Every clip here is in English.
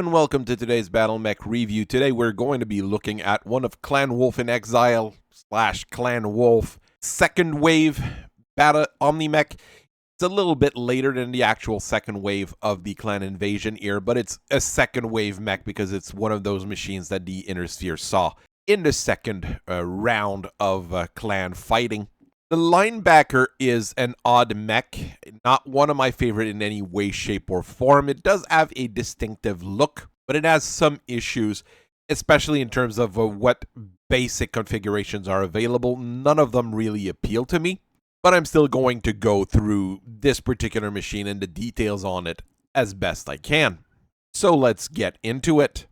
and welcome to today's Battle Mech review. Today we're going to be looking at one of Clan Wolf-In-Exile / Clan Wolf second wave Battle Omni-Mech. It's a little bit later than the actual second wave of the Clan Invasion era, but it's a second wave mech because it's one of those machines that the Inner Sphere saw in the second round of Clan fighting. The Linebacker is an odd mech, not one of my favorite in any way, shape, or form. It does have a distinctive look, but it has some issues, especially in terms of what basic configurations are available. None of them really appeal to me, but I'm still going to go through this particular machine and the details on it as best I can. So let's get into it.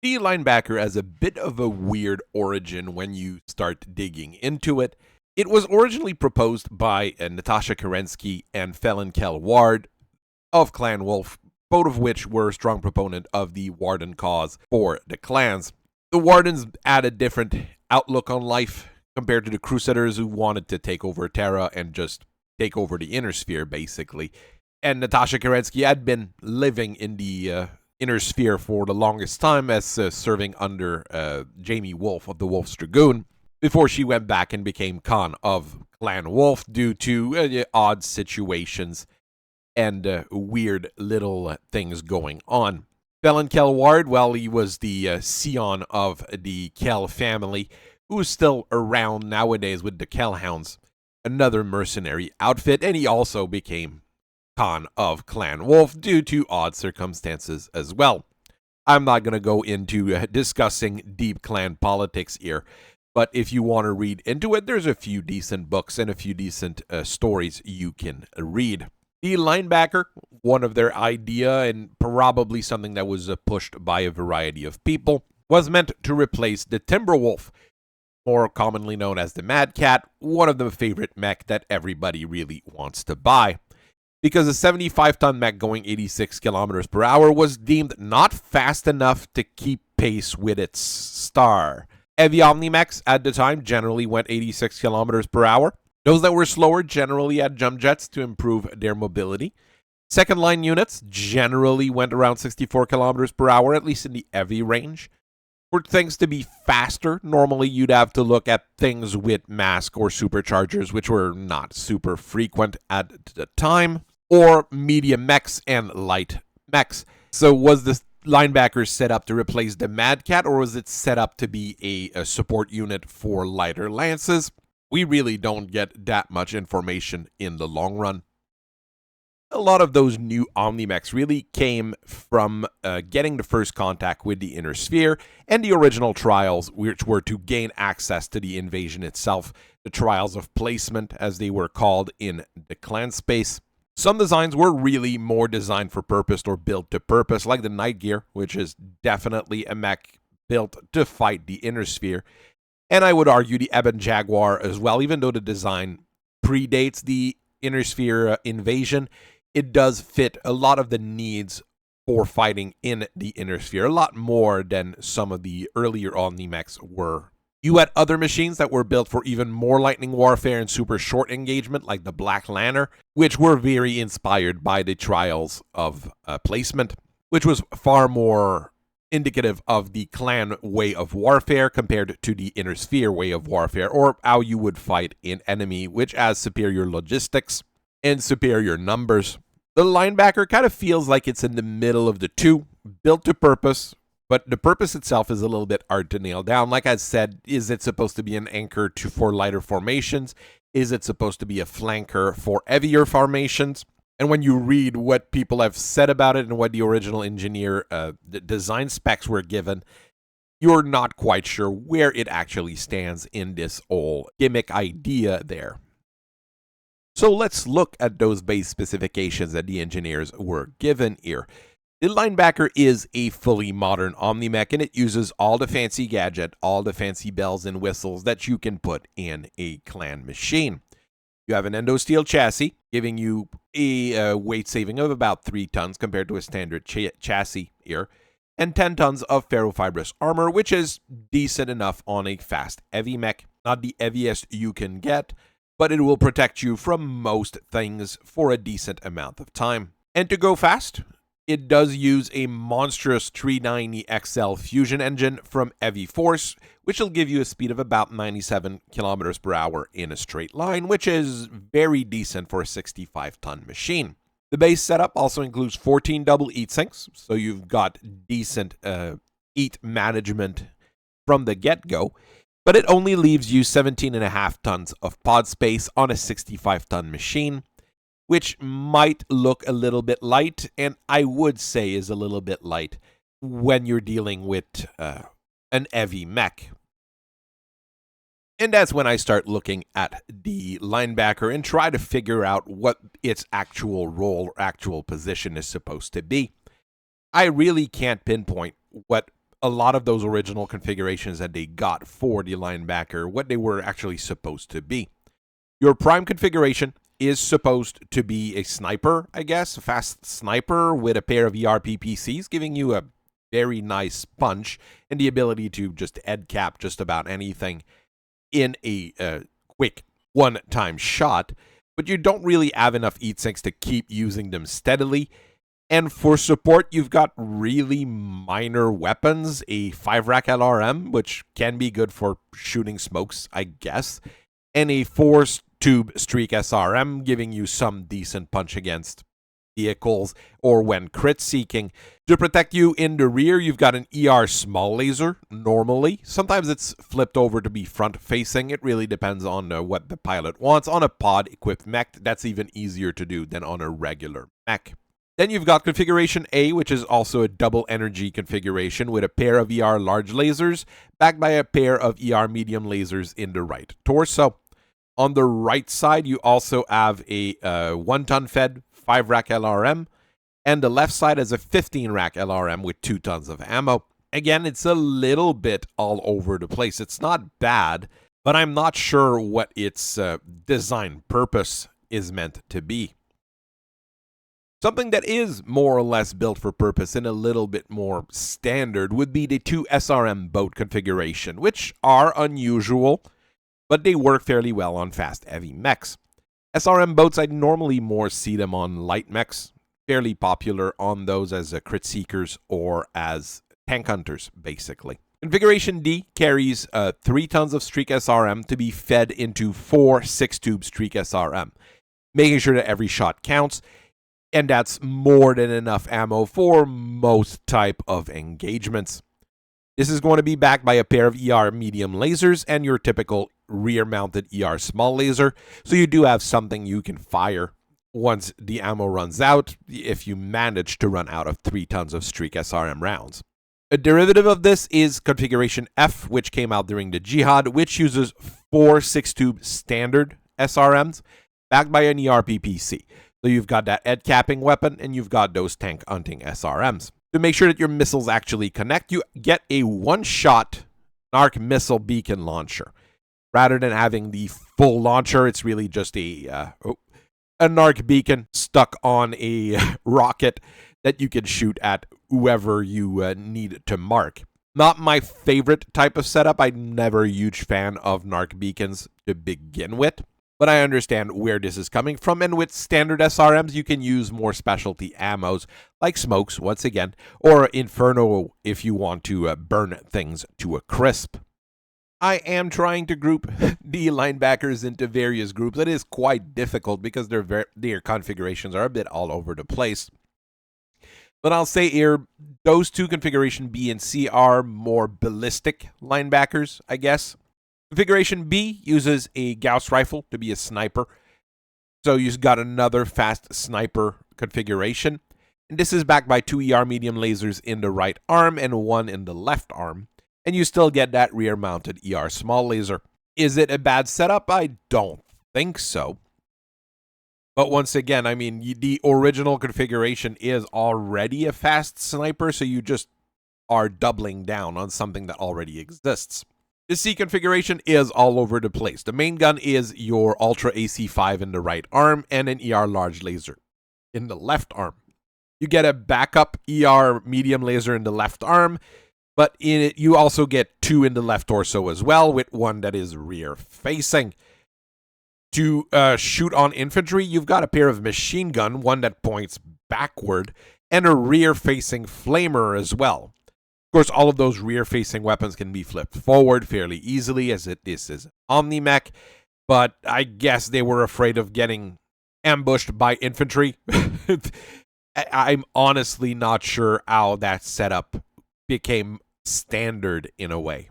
The Linebacker has a bit of a weird origin when you start digging into it. It was originally proposed by Natasha Kerensky and Felon Kel Ward of Clan Wolf, both of which were a strong proponent of the Warden cause for the clans. The Wardens had a different outlook on life compared to the Crusaders, who wanted to take over Terra and just take over the Inner Sphere, basically. And Natasha Kerensky had been living in the Inner Sphere for the longest time as serving under Jamie Wolf of the Wolf's Dragoon before she went back and became Khan of Clan Wolf due to odd situations and weird little things going on. Felon Kel Ward, well, he was the scion of the Kel family, who's still around nowadays with the Kelhounds, another mercenary outfit, and he also became Khan of Clan Wolf due to odd circumstances as well. I'm not going to go into discussing deep clan politics here, but if you want to read into it, there's a few decent books and a few decent stories you can read. The Linebacker, one of their idea and probably something that was pushed by a variety of people, was meant to replace the Timberwolf, more commonly known as the Mad Cat, one of the favorite mech that everybody really wants to buy. Because a 75-ton mech going 86 kilometers per hour was deemed not fast enough to keep pace with its star. Heavy Omni-Mechs at the time generally went 86 kilometers per hour. Those that were slower generally had jump jets to improve their mobility. Second-line units generally went around 64 kilometers per hour, at least in the heavy range. For things to be faster, normally you'd have to look at things with mask or superchargers, which were not super frequent at the time, or medium mechs and light mechs. So was this Linebacker set up to replace the Mad Cat, or was it set up to be a support unit for lighter lances? We really don't get that much information in the long run. A lot of those new Omni-Mechs really came from getting the first contact with the Inner Sphere and the original trials, which were to gain access to the invasion itself, the trials of placement as they were called in the clan space. Some designs were really more designed for purpose or built to purpose, like the Night Gear, which is definitely a mech built to fight the Inner Sphere. And I would argue the Ebon Jaguar as well, even though the design predates the Inner Sphere invasion. It does fit a lot of the needs for fighting in the Inner Sphere, a lot more than some of the earlier Omni-Mechs were. You had other machines that were built for even more lightning warfare and super short engagement, like the Black Lantern, which were very inspired by the trials of placement, which was far more indicative of the clan way of warfare compared to the Inner Sphere way of warfare, or how you would fight an enemy, which has superior logistics and superior numbers. The Linebacker kind of feels like it's in the middle of the two, built to purpose, but the purpose itself is a little bit hard to nail down. Like I said, is it supposed to be an anchor for lighter formations? Is it supposed to be a flanker for heavier formations? And when you read what people have said about it and what the original engineer the design specs were given, you're not quite sure where it actually stands in this whole gimmick idea there. So let's look at those base specifications that the engineers were given here. The Linebacker is a fully modern Omni-Mech, and it uses all the fancy gadget, all the fancy bells and whistles that you can put in a clan machine. You have an endosteel chassis, giving you a weight saving of about 3 tons compared to a standard chassis here, and 10 tons of ferrofibrous armor, which is decent enough on a fast heavy mech. Not the heaviest you can get, but it will protect you from most things for a decent amount of time. And to go fast, It does use a monstrous 390XL fusion engine from Heavy Force, which will give you a speed of about 97 kilometers per hour in a straight line, which is very decent for a 65-ton machine. The base setup also includes 14 double heat sinks, so you've got decent heat management from the get-go, but it only leaves you 17.5 tons of pod space on a 65-ton machine, which might look a little bit light, and I would say is a little bit light when you're dealing with an heavy mech. And that's when I start looking at the linebacker and try to figure out what its actual role or actual position is supposed to be. I really can't pinpoint what a lot of those original configurations that they got for the linebacker, what they were actually supposed to be. Your prime configuration is supposed to be a sniper, I guess, a fast sniper with a pair of ERPPCs, giving you a very nice punch and the ability to just head cap just about anything in a quick one-time shot, but you don't really have enough heat sinks to keep using them steadily. And for support, you've got really minor weapons, a 5-rack LRM, which can be good for shooting smokes, I guess, and a 4-tube Streak SRM, giving you some decent punch against vehicles or when crit seeking. To protect you in the rear, you've got an ER small laser, normally. Sometimes it's flipped over to be front-facing. It really depends on what the pilot wants. On a pod-equipped mech, that's even easier to do than on a regular mech. Then you've got Configuration A, which is also a double energy configuration with a pair of ER large lasers, backed by a pair of ER medium lasers in the right torso. On the right side, you also have a 1-ton fed 5-rack LRM, and the left side has a 15-rack LRM with 2 tons of ammo. Again, it's a little bit all over the place. It's not bad, but I'm not sure what its design purpose is meant to be. Something that is more or less built for purpose and a little bit more standard would be the 2 SRM boat configuration, which are unusual, but they work fairly well on fast heavy mechs. SRM boats, I'd normally more see them on light mechs, fairly popular on those as crit seekers or as tank hunters, basically. Configuration D carries 3 tons of Streak SRM to be fed into 4 6-tube Streak SRM, making sure that every shot counts, and that's more than enough ammo for most type of engagements. This is going to be backed by a pair of ER medium lasers and your typical rear-mounted ER small laser, so you do have something you can fire once the ammo runs out, if you manage to run out of 3 tons of Streak SRM rounds. A derivative of this is Configuration F, which came out during the Jihad, which uses 4 6-tube standard SRMs, backed by an ERPPC. So you've got that head capping weapon, and you've got those tank hunting SRMs. To make sure that your missiles actually connect, you get a one-shot NARC missile beacon launcher. Rather than having the full launcher, it's really just a NARC beacon stuck on a rocket that you can shoot at whoever you need to mark. Not my favorite type of setup. I'm never a huge fan of NARC beacons to begin with, but I understand where this is coming from, and with standard SRMs, you can use more specialty ammos, like smokes, once again, or Inferno if you want to burn things to a crisp. I am trying to group the linebackers into various groups. It is quite difficult because their configurations are a bit all over the place. But I'll say here, those 2 configuration B and C are more ballistic linebackers, I guess. Configuration B uses a Gauss rifle to be a sniper. So you've got another fast sniper configuration. And this is backed by 2 ER medium lasers in the right arm and 1 in the left arm. And you still get that rear-mounted ER small laser. Is it a bad setup? I don't think so. But once again, I mean, the original configuration is already a fast sniper, so you just are doubling down on something that already exists. The C configuration is all over the place. The main gun is your Ultra AC5 in the right arm and an ER large laser in the left arm. You get a backup ER medium laser in the left arm, but in it you also get 2 in the left torso as well, with 1 that is rear facing. To shoot on infantry, you've got a pair of machine gun, one that points backward, and a rear-facing flamer as well. Of course, all of those rear-facing weapons can be flipped forward fairly easily, as this is Omni-Mech, but I guess they were afraid of getting ambushed by infantry. I'm honestly not sure how that setup became standard in a way.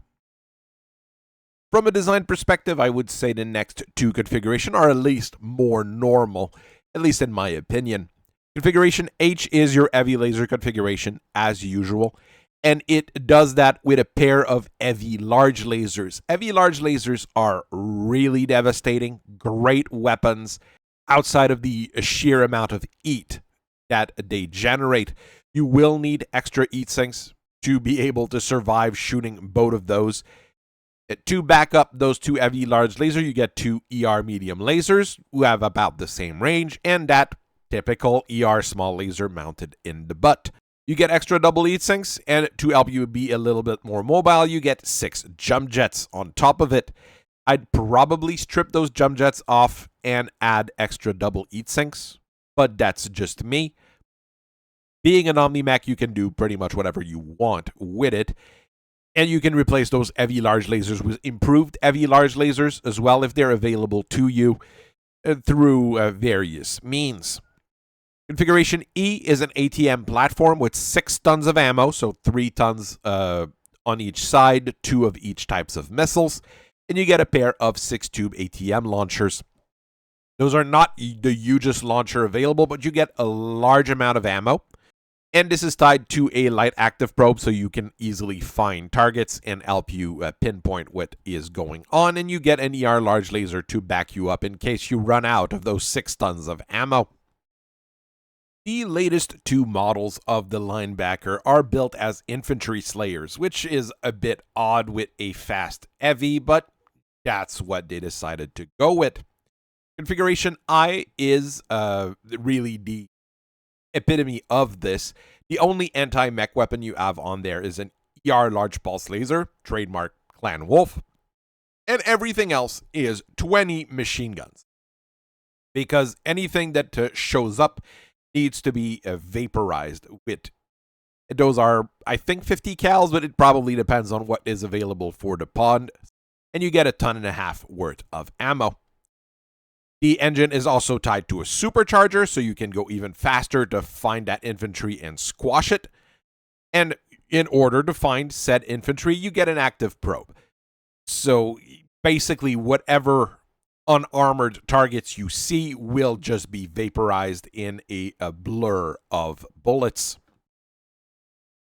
From a design perspective, I would say the next two configurations are at least more normal, at least in my opinion. Configuration H is your heavy laser configuration, as usual, and it does that with a pair of heavy large lasers. Heavy large lasers are really devastating, great weapons outside of the sheer amount of heat that they generate. You will need extra heat sinks to be able to survive shooting both of those. To back up those two heavy large lasers, you get two ER medium lasers who have about the same range, and that typical ER small laser mounted in the butt. You get extra double heat sinks, and to help you be a little bit more mobile, you get 6 jump jets on top of it. I'd probably strip those jump jets off and add extra double heat sinks, but that's just me. Being an Omni-Mech, you can do pretty much whatever you want with it. And you can replace those heavy large lasers with improved heavy large lasers as well if they're available to you through various means. Configuration E is an ATM platform with 6 tons of ammo, so 3 tons on each side, 2 of each types of missiles, and you get a pair of 6-tube ATM launchers. Those are not the hugest launcher available, but you get a large amount of ammo. And this is tied to a light active probe, so you can easily find targets and help you pinpoint what is going on. And you get an ER large laser to back you up in case you run out of those 6 tons of ammo. The latest 2 models of the Linebacker are built as infantry slayers, which is a bit odd with a fast heavy, but that's what they decided to go with. Configuration I is really the epitome of this. The only anti-mech weapon you have on there is an ER large pulse laser, trademark Clan Wolf, and everything else is 20 machine guns. Because anything that shows up needs to be vaporized with. Those are, I think, 50 cals, but it probably depends on what is available for the pond. And you get a 1.5 tons worth of ammo. The engine is also tied to a supercharger, so you can go even faster to find that infantry and squash it. And in order to find said infantry, you get an active probe. So basically, whatever unarmored targets you see will just be vaporized in a blur of bullets.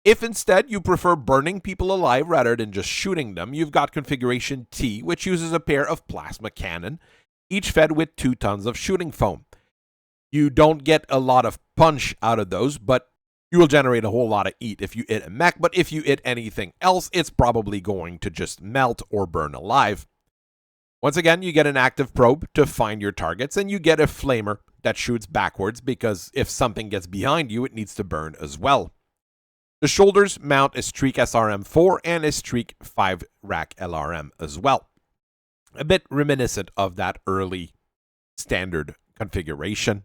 If instead you prefer burning people alive rather than just shooting them, you've got Configuration T, which uses a pair of plasma cannon, each fed with 2 tons of shooting foam. You don't get a lot of punch out of those, but you will generate a whole lot of heat if you hit a mech, but if you hit anything else, it's probably going to just melt or burn alive. Once again, you get an active probe to find your targets, and you get a flamer that shoots backwards because if something gets behind you, it needs to burn as well. The shoulders mount a Streak SRM-4 and a Streak 5 rack LRM as well. A bit reminiscent of that early standard configuration.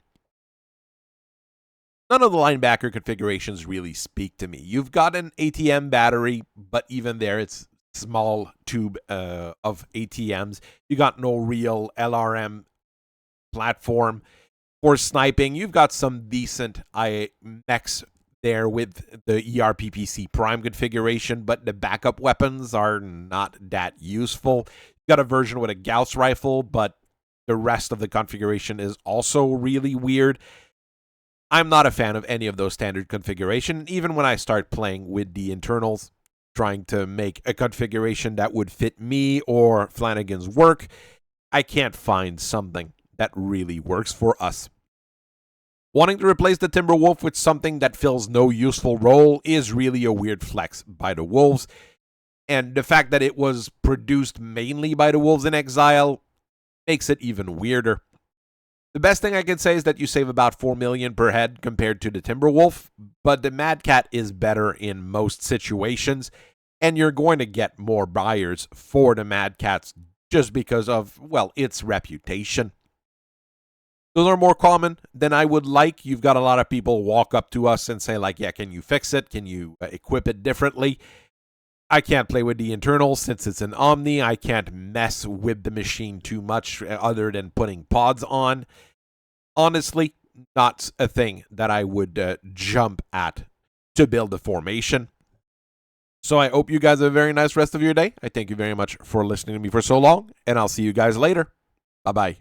None of the Linebacker configurations really speak to me. You've got an ATM battery, but even there it's small tube of ATMs. You got no real LRM platform. For sniping, you've got some decent mechs there with the ERPPC Prime configuration, but the backup weapons are not that useful. Got a version with a Gauss rifle, but the rest of the configuration is also really weird. I'm not a fan of any of those standard configuration. Even when I start playing with the internals, trying to make a configuration that would fit me or Flanagan's work, I can't find something that really works for us. Wanting to replace the Timberwolf with something that fills no useful role is really a weird flex by the Wolves. And the fact that it was produced mainly by the Wolves-In-Exile makes it even weirder. The best thing I can say is that you save about $4 million per head compared to the Timberwolf, but the Mad Cat is better in most situations, and you're going to get more buyers for the Mad Cats just because of, well, its reputation. Those are more common than I would like. You've got a lot of people walk up to us and say, like, yeah, can you fix it? Can you equip it differently? I can't play with the internals since it's an Omni. I can't mess with the machine too much other than putting pods on. Honestly, not a thing that I would jump at to build a formation. So I hope you guys have a very nice rest of your day. I thank you very much for listening to me for so long, and I'll see you guys later. Bye-bye.